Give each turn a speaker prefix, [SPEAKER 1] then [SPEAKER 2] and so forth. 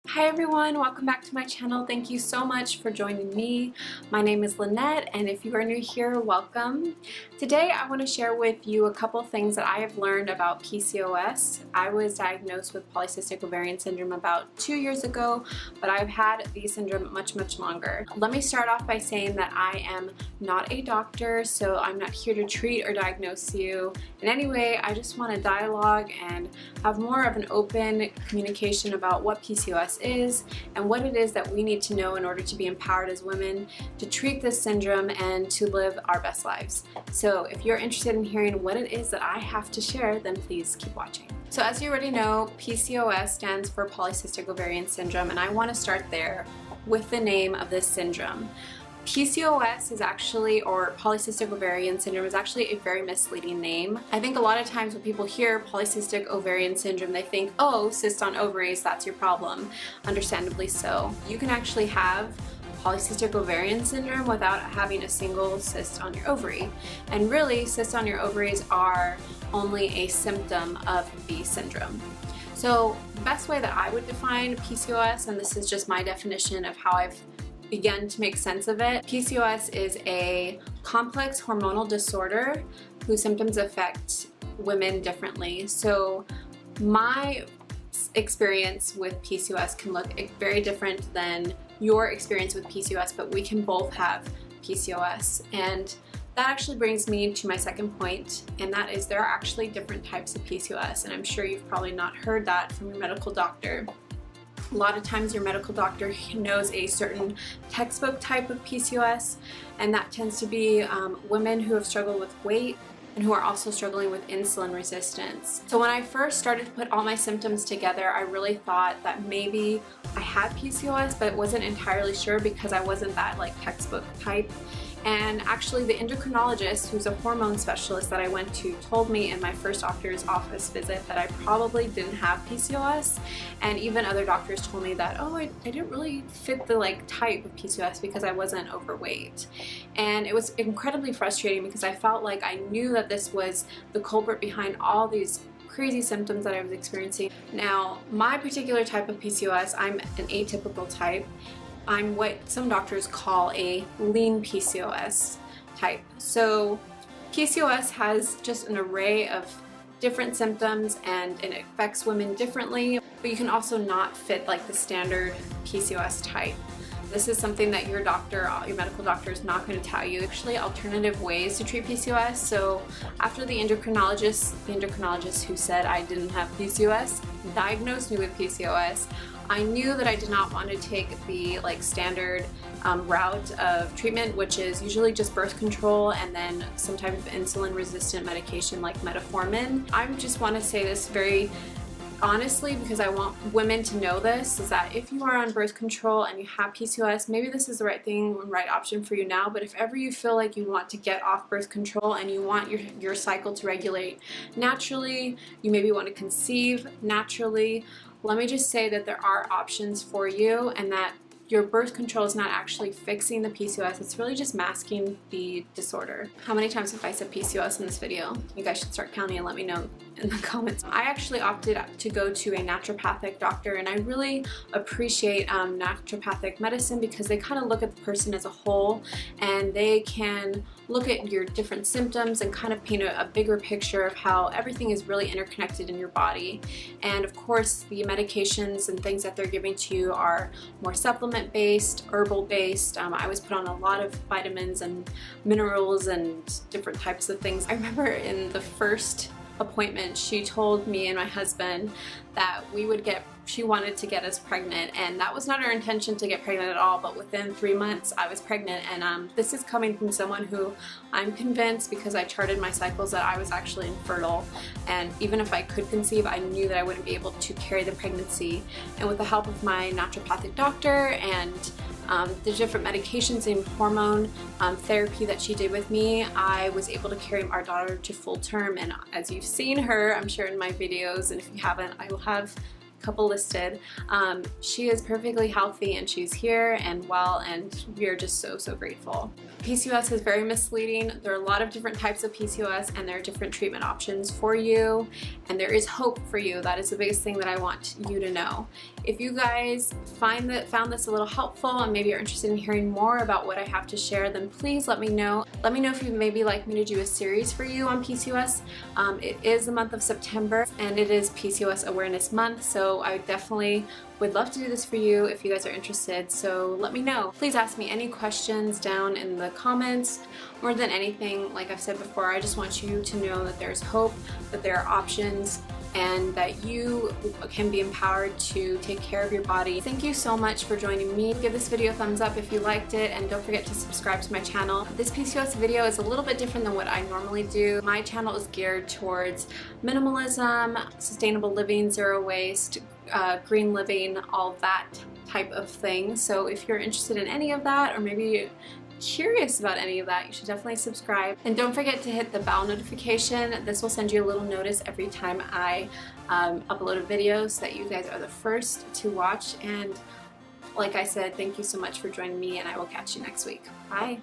[SPEAKER 1] Hi everyone, welcome back to my channel. Thank you so much for joining me. My name is Lynette, and if you are new here, welcome. Today I want to share with you a couple things that I have learned about PCOS. I was diagnosed with polycystic ovarian syndrome about 2 years ago, but I've had the syndrome much longer. Let me start off by saying that I am not a doctor, so I'm not here to treat or diagnose you in any way. I just want to dialogue and have more of an open communication about what PCOS is and what it is that we need to know in order to be empowered as women to treat this syndrome and to live our best lives. So if you're interested in hearing what it is that I have to share, then please keep watching. So as you already know, PCOS stands for polycystic ovarian syndrome, and I want to start there with the name of this syndrome. PCOS is actually, or polycystic ovarian syndrome, is actually a very misleading name. I think a lot of times when people hear polycystic ovarian syndrome, they think, oh, cyst on ovaries, that's your problem. Understandably so. You can actually have polycystic ovarian syndrome without having a single cyst on your ovary. And really, cysts on your ovaries are only a symptom of the syndrome. So the best way that I would define PCOS, and this is just my definition of how I've begun to make sense of it. PCOS is a complex hormonal disorder whose symptoms affect women differently. So my experience with PCOS can look very different than your experience with PCOS, but we can both have PCOS. And that actually brings me to my second point, and that is there are actually different types of PCOS, and I'm sure you've probably not heard that from your medical doctor. A lot of times your medical doctor knows a certain textbook type of PCOS, and that tends to be women who have struggled with weight and who are also struggling with insulin resistance. So when I first started to put all my symptoms together, I really thought that maybe I had PCOS, but wasn't entirely sure because I wasn't that textbook type. And actually the endocrinologist, who's a hormone specialist that I went to, told me in my first doctor's office visit that I probably didn't have PCOS. And even other doctors told me that, oh, I didn't really fit the type of PCOS because I wasn't overweight. And it was incredibly frustrating because I felt like I knew that this was the culprit behind all these crazy symptoms that I was experiencing. Now, my particular type of PCOS, I'm an atypical type. I'm what some doctors call a lean PCOS type. So PCOS has just an array of different symptoms and it affects women differently, but you can also not fit the standard PCOS type. This is something that your doctor, your medical doctor, is not going to tell you. Actually, alternative ways to treat PCOS. So after the endocrinologist who said I didn't have PCOS, diagnosed me with PCOS, I knew that I did not want to take the standard route of treatment, which is usually just birth control and then some type of insulin resistant medication like metformin. I just want to say this very honestly because I want women to know this, is that if you are on birth control and you have PCOS, maybe this is the right option for you now, but if ever you feel like you want to get off birth control and you want your cycle to regulate naturally, you maybe want to conceive naturally, let me just say that there are options for you and that your birth control is not actually fixing the PCOS, it's really just masking the disorder. How many times have I said PCOS in this video? You guys should start counting and let me know in the comments. I actually opted to go to a naturopathic doctor, and I really appreciate naturopathic medicine because they kind of look at the person as a whole and they can look at your different symptoms and kind of paint a bigger picture of how everything is really interconnected in your body. And of course, the medications and things that they're giving to you are more supplement-based, herbal-based. I was put on a lot of vitamins and minerals and different types of things. I remember in the first appointment, she told me and my husband that she wanted to get us pregnant, and that was not our intention to get pregnant at all, but within 3 months I was pregnant. And this is coming from someone who I'm convinced, because I charted my cycles, that I was actually infertile, and even if I could conceive, I knew that I wouldn't be able to carry the pregnancy. And with the help of my naturopathic doctor and the different medications and hormone therapy that she did with me, I was able to carry our daughter to full term. And as you've seen her, I'm sure in my videos, and if you haven't, I will have couple listed. She is perfectly healthy and she's here and well, and we are just so grateful. PCOS is very misleading. There are a lot of different types of PCOS and there are different treatment options for you, and there is hope for you. That is the biggest thing that I want you to know. If you guys found this a little helpful and maybe are interested in hearing more about what I have to share, then please let me know. Let me know if you'd maybe like me to do a series for you on PCOS. It is the month of September and it is PCOS Awareness Month, so I definitely would love to do this for you if you guys are interested, so let me know. Please ask me any questions down in the comments. More than anything, like I've said before, I just want you to know that there's hope, that there are options, and that you can be empowered to take care of your body. Thank you so much for joining me. Give this video a thumbs up if you liked it, and don't forget to subscribe to my channel. This PCOS video is a little bit different than what I normally do. My channel is geared towards minimalism, sustainable living, zero waste, green living, all that type of thing. So if you're interested in any of that, or maybe curious about any of that, you should definitely subscribe. And don't forget to hit the bell notification. This will send you a little notice every time I upload a video, so that you guys are the first to watch. And like I said, thank you so much for joining me, and I will catch you next week. Bye.